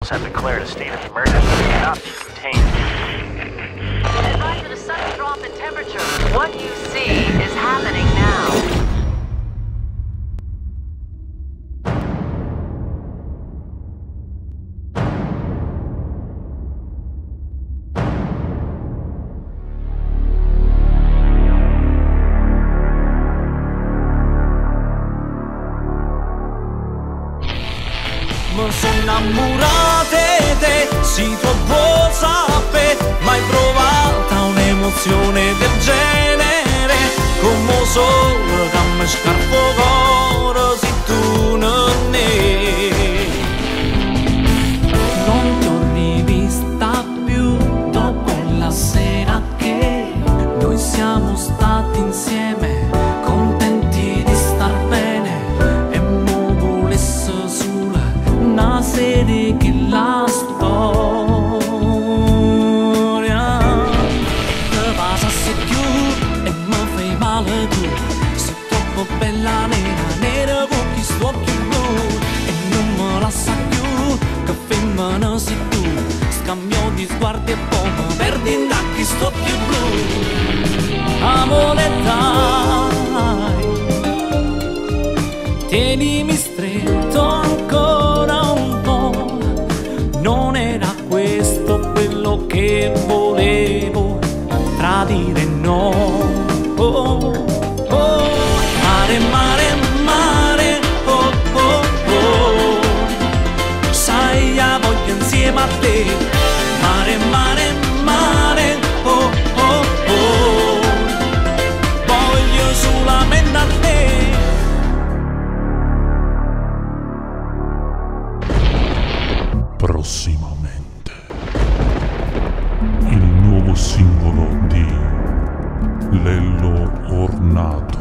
officials have declared a state of emergency and cannot be contained. Advise of a sudden drop in temperature. What you see is happening now. Mi sono innamorato di te, si può sapere, mai provata un'emozione del genere, come solo che mi scarpo cuore se tu non ne. Non ti ho rivista più dopo la sera che noi siamo stati insieme, contenti di star bene, e mo volesse sola una serie che la storia te passasse più e mi fai male tu. Sei troppo bella nera, nera con gli occhi blu, e non me la sa più che femmina sei tu. Scambio di sguardi e poi mi perdi in questi occhi blu. Amore dai, tienimi stretto ancora un po', non era questo quello che volevo, tradire no. Oh, oh, mare, mare, mare, oh, oh, oh, sai, io voglio insieme a te, mare, mare, mare, oh, oh, oh, voglio solamente a te. Prossimamente il nuovo singolo di Lello Ornato.